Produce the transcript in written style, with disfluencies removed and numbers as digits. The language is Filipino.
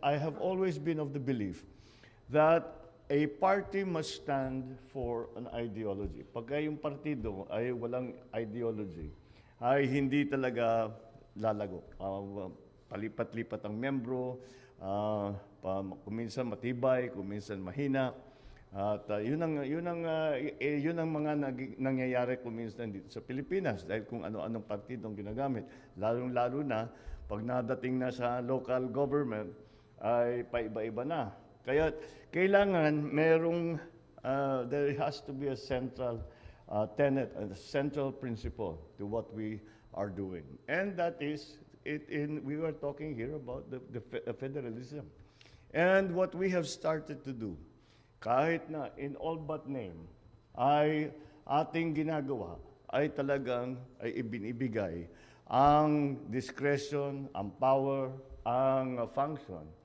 I have always been of the belief that a party must stand for an ideology. Pagka yung partido ay walang ideology, ay hindi talaga lalago. Palipat-lipat ang membro, kuminsan matibay, kuminsan mahina. At yun ang mga nangyayari kuminsan dito sa Pilipinas dahil kung ano-anong partidong ginagamit. Lalong-lalo na pag nadating na sa local government ay paiba-iba na. Kaya kailangan there has to be a central tenet, a central principle to what we are doing. And that is, we are talking here about the federalism. And what we have started to do, kahit na in all but name, ay ating ginagawa, ay talagang ay ibinibigay ang discretion, ang power, ang function